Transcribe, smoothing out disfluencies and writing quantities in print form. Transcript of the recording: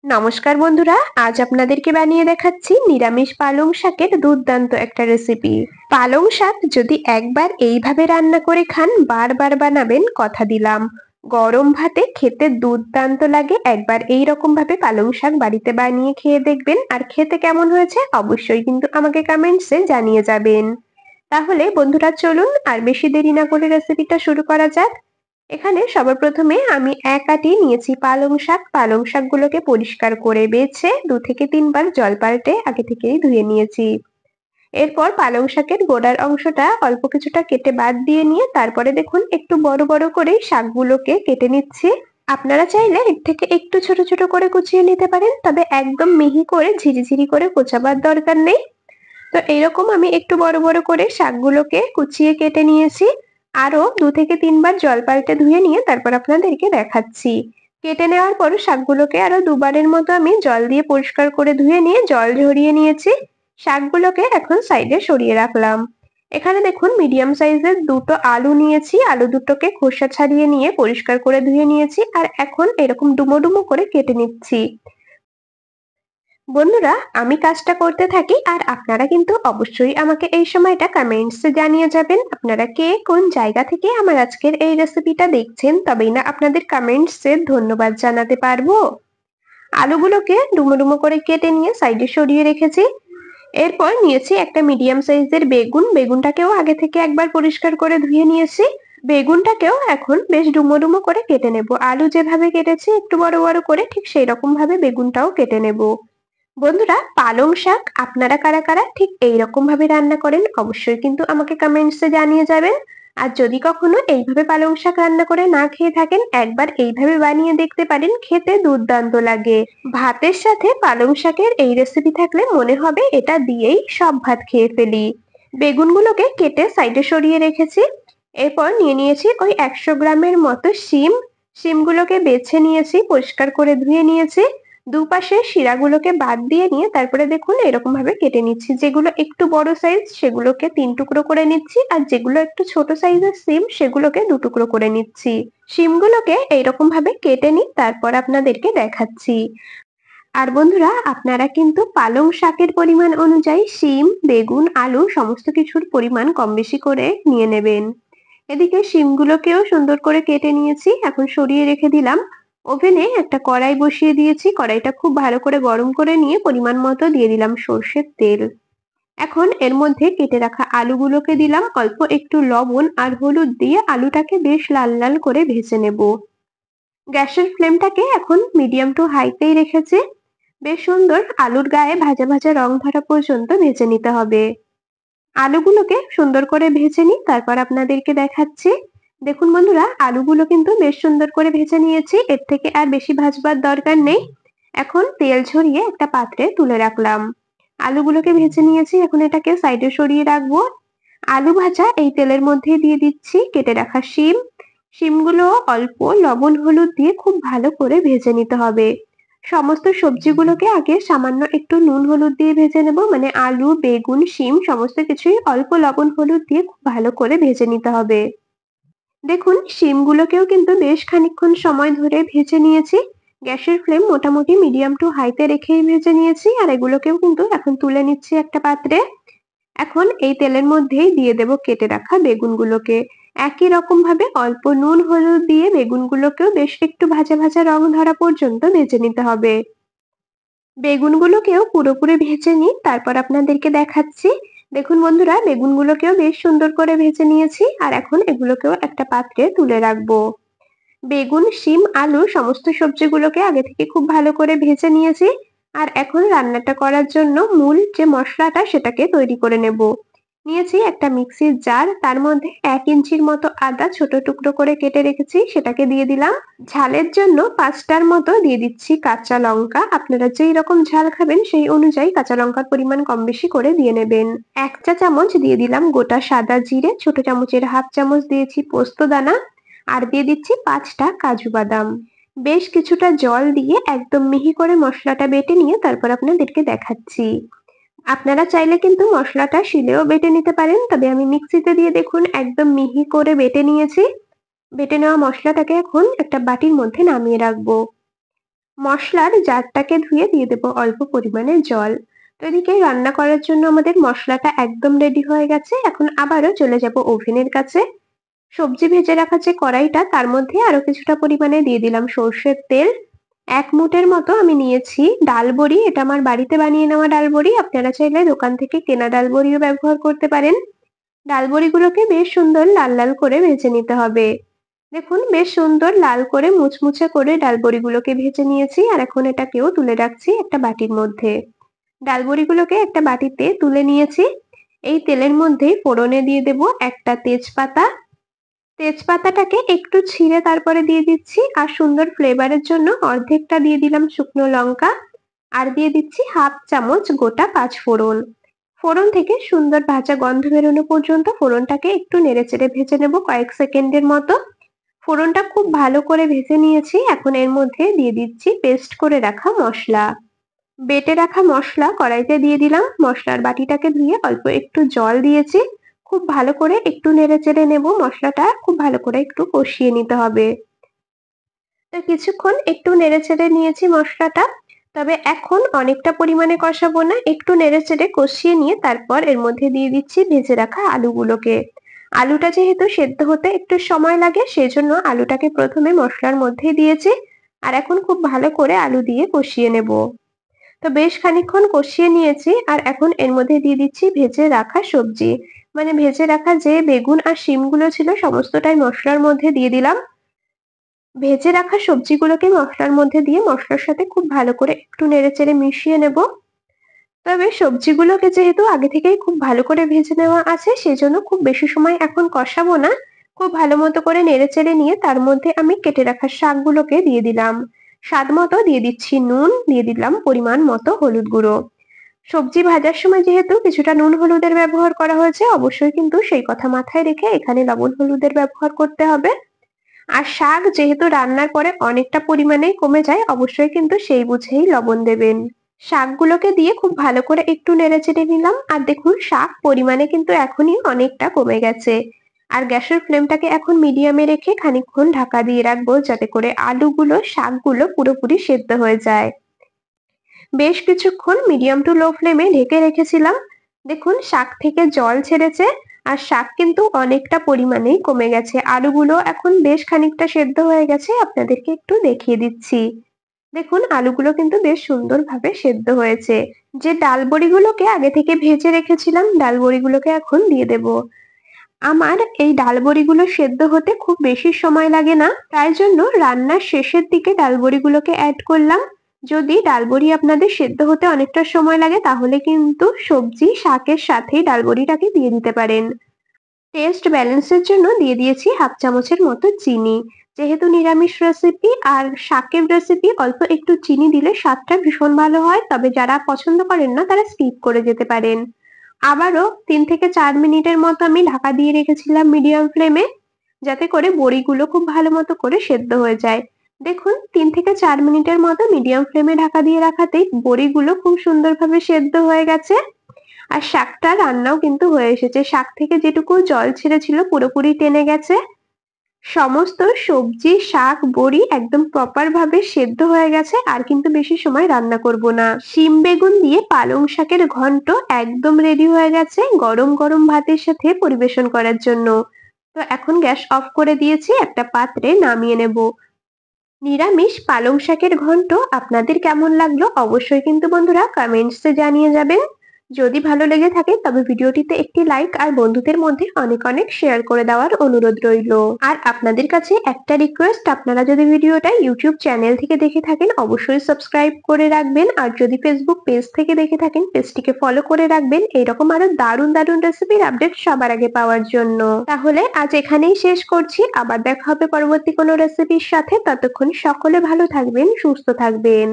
নমস্কার বন্ধুরা, আজ আপনাদেরকে বানিয়ে দেখাচ্ছি নিরামিষ পালং শাকের দুর্দান্ত একটা রেসিপি। পালং শাক যদি একবার এইভাবে রান্না করে খান, বারবার বানাবেন কথা দিলাম। গরম ভাতে খেতে দুর্দান্ত লাগে। একবার এই রকম ভাবে পালং শাক বাড়িতে বানিয়ে খেয়ে দেখবেন, আর খেতে কেমন হয়েছে অবশ্যই কিন্তু আমাকে কমেন্টসে জানিয়ে যাবেন। তাহলে বন্ধুরা চলুন আর বেশি দেরি না করে রেসিপিটা শুরু করা যাক। এখানে সবার প্রথমে আমি এক আটি নিয়েছি পালং শাকগুলোকে পরিষ্কার করে বেছে 2 থেকে 3 বার জল পাল্টে আগে থেকেই ধুয়ে নিয়েছি। এরপর পালং শাকের গোড়ার অংশটা অল্প কিছুটা কেটে বাদ দিয়ে নিয়ে তারপরে দেখুন একটু বড় বড় করে শাকগুলোকে কেটে নিচ্ছি। আপনারা চাইলে এর থেকে একটু ছোট ছোট করে কুচিয়ে নিতে পারেন, তবে একদম মিহি করে ঝিরিঝিরি করে কোচাবার দরকার নেই। তো এইরকম আমি একটু বড় বড় করে শাকগুলোকে কুচিয়ে কেটে নিয়েছি। আরো 2 থেকে 3 বার জল পাল্টে ধুয়ে নিয়ে তারপর আপনাদেরকে দেখাচ্ছি। কেটে নেওয়ার পর শাকগুলোকে আরো দুবারের মতো আমি জল দিয়ে পরিষ্কার করে ধুয়ে নিয়ে জল ঝরিয়ে নিয়েছি। শাকগুলোকে এখন সাইডে সরিয়ে রাখলাম। এখানে দেখুন মিডিয়াম সাইজের দুটো আলু নিয়েছি, আলু দুটোকে খোসা ছাড়িয়ে নিয়ে পরিষ্কার করে ধুয়ে নিয়েছি, আর এখন এরকম ডুমো ডুমো করে কেটে নিচ্ছি। বন্ধুরা, আমি কাজটা করতে থাকি আর আপনারা কিন্তু অবশ্যই আমাকে এই সময়টা কমেন্টসে জানিয়ে যাবেন আপনারা কে কোন জায়গা থেকে আমার আজকের এই রেসিপিটা দেখছেন, তবেই না আপনাদের কমেন্টসে ধন্যবাদ জানাতে পারবো। আলুগুলোকে ডুমো ডুমো করে কেটে নিয়ে সাইডে সরিয়ে রেখেছি। এরপর নিয়েছি একটা মিডিয়াম সাইজের বেগুনটাকেও আগে থেকে একবার পরিষ্কার করে ধুয়ে নিয়েছি। বেগুনটাকেও এখন বেশ ডুমো ডুমো করে কেটে নেব। আলু যেভাবে কেটেছি একটু বড় বড় করে, ঠিক সেই রকম ভাবে বেগুনটাও কেটে নেব। বন্ধুরা, পালং শাক আপনারা কারা কারা ঠিক এইরকম ভাবে রান্না করেন অবশ্যই কিন্তু আমাকে কমেন্টসে জানিয়ে যাবেন। আর যদি কখনো এইভাবে পালং শাক রান্না করে না খেয়ে থাকেন, একবার এইভাবে বানিয়ে দেখতে পারেন, খেতে দুর্দান্ত লাগে। ভাতের সাথে পালং শাকের এই রেসিপি থাকলে মনে হবে এটা দিয়েই সব ভাত খেয়ে ফেলি। বেগুনগুলোকে কেটে সাইডে সরিয়ে রেখেছি। এরপর নিয়ে নিয়েছি ওই 100 গ্রামের মতো শিমগুলোকে বেছে নিয়েছি, পরিষ্কার করে ধুয়ে নিয়েছি। দুপাশের শিরাগুলোকে বাদ দিয়ে নিয়ে তারপরে দেখুন এরকম ভাবে কেটে নিচ্ছি। যেগুলো একটু বড় সাইজ সেগুলোকে 3 টুকরো করে নিচ্ছি, আর যেগুলো একটু ছোট সাইজের শিম সেগুলোকে 2 টুকরো করে নিচ্ছি। শিমগুলোকে এইরকম ভাবে কেটে নিই, তারপর আপনাদেরকে দেখাচ্ছি। আর বন্ধুরা, আপনারা কিন্তু পালং শাকের পরিমাণ অনুযায়ী শিম, বেগুন, আলু সমস্ত কিছুর পরিমাণ কম বেশি করে নিয়ে নেবেন। এদিকে শিমগুলোকেও সুন্দর করে কেটে নিয়েছি, এখন সরিয়ে রেখে দিলাম। ওভেনে একটা কড়াই বসিয়ে দিয়েছি, কড়াইটা খুব ভালো করে গরম করে নিয়ে পরিমাণ মতো দিয়ে দিলাম সর্ষের তেল। এখন এর মধ্যে কেটে রাখা আলুগুলোকে দিলাম, অল্প একটু লবণ আর হলুদ দিয়ে আলুটাকে বেশ লাল লাল করে ভেজে নেব। গ্যাসের ফ্লেমটাকে এখন মিডিয়াম টু হাইতেই রেখেছি। বেশ সুন্দর আলুর গায়ে ভাজা ভাজা রং ধরা পর্যন্ত ভেজে নিতে হবে। আলুগুলোকে সুন্দর করে ভেজে নিই, তারপর আপনাদেরকে দেখাচ্ছি। দেখুন বন্ধুরা, আলুগুলো কিন্তু বেশ সুন্দর করে ভেজে নিয়েছি, এর থেকে আর বেশি ভাজবার দরকার নেই। এখন তেল ঝরিয়ে একটা পাত্রে তুলে রাখলাম। আলুগুলোকে ভেজে নিয়েছি, এখন এটাকে সাইডে সরিয়ে রাখবো। আলু ভাজা এই তেলের মধ্যে দিয়ে দিচ্ছি কেটে রাখা শিমগুলো অল্প লবণ হলুদ দিয়ে খুব ভালো করে ভেজে নিতে হবে। সমস্ত সবজিগুলোকে আগে সামান্য একটু নুন হলুদ দিয়ে ভেজে নেব, মানে আলু, বেগুন, শিম সমস্ত কিছুই অল্প লবণ হলুদ দিয়ে খুব ভালো করে ভেজে নিতে হবে। দেখুন শিমগুলোকেও কিন্তু বেশ খানিকক্ষণ সময় ধরে ভেজে নিয়েছি। গ্যাসের ফ্লেম মোটামুটি মিডিয়াম টু হাইতে রেখেই ভেজে নিয়েছি, আর এগুলোকেও কিন্তু এখন তুলে নিচ্ছি একটা পাত্রে। এখন এই তেলের মধ্যেই দিয়ে দেব কেটে রাখা বেগুনগুলোকে। একই রকম ভাবে অল্প নুন হলুদ দিয়ে বেগুনগুলোকেও বেশ একটু ভাজা ভাজা রং ধরা পর্যন্ত ভেজে নিতে হবে। বেগুনগুলোকেও পুরোপুরি ভেজে নিই, তারপর আপনাদেরকে দেখাচ্ছি। দেখুন বন্ধুরা, বেগুনগুলোকেও বেশ সুন্দর করে ভেজে নিয়েছি, আর এখন এগুলোকেও একটা পাত্রে তুলে রাখবো। বেগুন, শিম, আলু সমস্ত সবজিগুলোকে আগে থেকে খুব ভালো করে ভেজে নিয়েছি। আর এখন রান্নাটা করার জন্য মূল যে মশলাটা সেটাকে তৈরি করে নেব। নিয়েছি একটা মিক্সির জার, তার মধ্যে 1 ইঞ্চির মতো আদা ছোট টুকরো করে কেটে রেখেছি, সেটাকে দিয়ে দিলাম। ঝালের জন্য 5টার মতো দিয়ে দিচ্ছি কাঁচা লঙ্কা। আপনারা যেই রকম ঝাল খাবেন সেই অনুযায়ী কাঁচা লঙ্কার পরিমাণ কম বেশি করে দিয়ে নেবেন। 1 চা চামচ দিয়ে দিলাম গোটা সাদা জিরে, ছোট চামচের হাফ চামচ দিয়েছি পোস্ত দানা, আর দিয়ে দিচ্ছি 5টা কাজু বাদাম। বেশ কিছুটা জল দিয়ে একদম মিহি করে মশলাটা বেটে নিয়ে তারপর আপনাদেরকে দেখাচ্ছি। আপনারা চাইলে কিন্তু মশলাটা শিলেও বেটে নিতে পারেন, তবে আমি মিক্সিতে দিয়ে দেখুন একদম মিহি করে বেটে নিয়েছি। বেটে নেওয়া মশলাটাকে এখন একটা বাটির মধ্যে নামিয়ে রাখবো। মশলার জারটাকে ধুয়ে দিয়ে দেবো অল্প পরিমাণে জল। তো এদিকে রান্না করার জন্য আমাদের মশলাটা একদম রেডি হয়ে গেছে। এখন আবারও চলে যাব ওভেনের কাছে। সবজি ভেজে রাখা যে কড়াইটা তার মধ্যে আরো কিছুটা পরিমাণে দিয়ে দিলাম সর্ষের তেল। ১ মুঠের মতো আমি নিয়েছি ডাল বড়ি। এটা আমার বাড়িতে বানিয়ে নেওয়া ডাল বড়ি। আপনারা চাইলে দোকান থেকে কেনা ডাল বড়িও ব্যবহার করতে পারেন। ডাল বড়িগুলোকে বেশ সুন্দর লাল লাল করে ভেজে নিতে হবে। দেখুন বেশ সুন্দর লাল করে মুচমুচে করে ডাল বড়িগুলোকে ভেজে নিয়েছি আর এখন এটাকেও তুলে রাখছি একটা বাটির মধ্যে। ডাল বড়িগুলোকে একটা বাটিতে তুলে নিয়েছি। এই তেলের মধ্যেই ফোড়নে দিয়ে দেব একটা তেজপাতা। তেজপাতাটাকে একটু ছিঁড়ে তারপরে দিয়ে দিচ্ছি আর সুন্দর ফ্লেভারের জন্য অর্ধেকটা দিয়ে দিলাম শুকনো লঙ্কা আর দিয়ে দিচ্ছি 1/2 চামচ গোটা পাঁচফোড়ন। ফোড়ন থেকে সুন্দর ভাজা গন্ধ বেরোনো পর্যন্ত ফোড়নটাকে একটু নেড়েচেড়ে ভেজে নেব কয়েক সেকেন্ডের মতো। ফোড়নটা খুব ভালো করে ভেজে নিয়েছি। এখন এর মধ্যে দিয়ে দিচ্ছি পেস্ট করে রাখা মশলা। বেটে রাখা মশলা কড়াইতে দিয়ে দিলাম। মশলার বাটিটাকে ধুয়ে অল্প একটু জল দিয়েছি। খুব ভালো করে একটু নেড়েচেড়ে নেব। মশলাটা খুব ভালো করে একটু কষিয়ে নিতে হবে। তো কিছুক্ষণ একটু নেড়েচেড়ে নিয়েছি মশলাটা। তবে এখন অনেকটা পরিমাণে কষাবো না, একটু নেড়েচেড়ে কষিয়ে নিয়ে তারপর এর মধ্যে দিয়ে দিচ্ছি ভেজে রাখা আলুগুলোকে। আলুটা যেহেতু সেদ্ধ হতে একটু সময় লাগে সেজন্য আলুটাকে প্রথমে মশলার মধ্যে দিয়েছি আর এখন খুব ভালো করে আলু দিয়ে কষিয়ে নেব। তো বেশ খানিকক্ষণ কষিয়ে নিয়েছি আর এখন এর মধ্যে দিয়ে দিচ্ছি ভেজে রাখা সবজি। মানে ভেজে রাখা যে বেগুন আর শিমগুলো ছিল সমস্তটাই মশলার মধ্যে দিয়ে দিলাম। ভেজে রাখা সবজিগুলোকে মশলার মধ্যে দিয়ে মশলার সাথে খুব ভালো করে একটু নেড়েচেড়ে মিশিয়ে নেব। তবে সবজিগুলোকে যেহেতু আগে থেকেই খুব ভালো করে ভেজে নেওয়া আছে সেজন্য খুব বেশি সময় এখন কষাবো না। খুব ভালো মতো করে নেড়েচেড়ে নিয়ে তার মধ্যে আমি কেটে রাখা শাকগুলোকে দিয়ে দিলাম। স্বাদ মতো দিয়ে দিচ্ছি নুন, দিয়ে দিলাম পরিমাণ মতো হলুদ গুঁড়ো। সবজি ভাজার সময় যেহেতু কিছুটা নুন হলুদের ব্যবহার করা হয়েছে অবশ্যই কিন্তু সেই কথা মাথায় রেখে এখানে লবণ হলুদের ব্যবহার করতে হবে। আর শাক যেহেতু রান্নার পরে অনেকটা পরিমাণেই কমে যায় অবশ্যই কিন্তু সেই বুঝেই লবণ দেবেন। শাকগুলোকে দিয়ে খুব ভালো করে একটু নেড়েচেড়ে নিলাম আর দেখুন শাক পরিমাণে কিন্তু এখনই অনেকটা কমে গেছে। আর গ্যাসের ফ্লেমটাকে এখন মিডিয়ামে রেখে খানিকক্ষণ ঢাকা দিয়ে রাখবো যাতে করে আলুগুলো শাকগুলো পুরোপুরি সেদ্ধ হয়ে যায়। বেশ কিছুক্ষণ মিডিয়াম টু লো ফ্লেমে ঢেকে রেখেছিলাম। দেখুন শাক থেকে জল ছেড়েছে আর শাক কিন্তু অনেকটা পরিমাণেই কমে গেছে। আলুগুলো এখন বেশ খানিকটা সেদ্ধ হয়ে গেছে, আপনাদেরকে একটু দেখিয়ে দিচ্ছি। দেখুন আলুগুলো কিন্তু বেশ সুন্দরভাবে সেদ্ধ হয়েছে। যে ডাল বড়িগুলোকে আগে থেকে ভেজে রেখেছিলাম ডাল বড়িগুলোকে এখন দিয়ে দেব। আমার এই ডাল বড়িগুলো সেদ্ধ হতে খুব বেশি সময় লাগে না, তাই জন্য রান্নার শেষের দিকে ডাল বড়িগুলোকে অ্যাড করলাম। যদি ডাল বড়ি আপনাদের সেদ্ধ হতে অনেকটা সময় লাগে তাহলে কিন্তু সবজি শাকের সাথেই ডাল বড়িটাকে দিয়ে দিতে পারেন। টেস্ট ব্যালেন্সের জন্য দিয়ে দিয়েছি 1/2 চামচের মতো চিনি। যেহেতু নিরামিষ রেসিপি আর শাকের রেসিপি অল্প একটু চিনি দিলে স্বাদটা ভীষণ ভালো হয়, তবে যারা পছন্দ করেন না তারা স্কিপ করে যেতে পারেন। আবারও 3 থেকে 4 মিনিটের মতো আমি ঢাকা দিয়ে রেখেছিলাম মিডিয়াম ফ্লেমে, যাতে করে বড়িগুলো খুব ভালো মতো করে সেদ্ধ হয়ে যায়। দেখুন 3 থেকে 4 মিনিটের মতো মিডিয়াম ফ্লেমে ঢাকা দিয়ে রাখাতেই বড়িগুলো খুব সুন্দরভাবে সেদ্ধ হয়ে গেছে আর শাকটা রান্নাও কিন্তু হয়ে এসেছে। শাক থেকে যেটুকু জল ছেড়েছিল পুরোপুরি টেনে গেছে। সমস্ত সবজি, শাক, বড়ি একদম প্রপার ভাবে সেদ্ধ হয়ে গেছে আর কিন্তু বেশি সময় রান্না করব না। শিম বেগুন দিয়ে পালং শাকের ঘন্ট একদম রেডি হয়ে গেছে গরম গরম ভাতের সাথে পরিবেশন করার জন্য। তো এখন গ্যাস অফ করে দিয়েছি, একটা পাত্রে নামিয়ে নেব। নিরামিষ পালং শাকের ঘন্ট আপনাদের কেমন লাগলো অবশ্যই কিন্তু বন্ধুরা কমেন্টসে জানিয়ে যাবেন। যদি ভালো লেগে থাকে তবে ভিডিওটিতে একটি লাইক আর বন্ধুদের মধ্যে অনেক অনেক শেয়ার করে দেওয়ার অনুরোধ রইলো। আর আপনাদের কাছে একটা রিকোয়েস্ট, আপনারা যদি ভিডিওটা ইউটিউব চ্যানেল থেকে দেখে থাকেন অবশ্যই সাবস্ক্রাইব করে রাখবেন আর যদি ফেসবুক পেজ থেকে দেখে থাকেন পেজটিকে ফলো করে রাখবেন এরকম আরো দারুণ দারুণ রেসিপির আপডেট সবার আগে পাওয়ার জন্য। তাহলে আজ এখানেই শেষ করছি, আবার দেখা হবে পরবর্তী কোনো রেসিপির সাথে। ততক্ষণ সকলে ভালো থাকবেন, সুস্থ থাকবেন।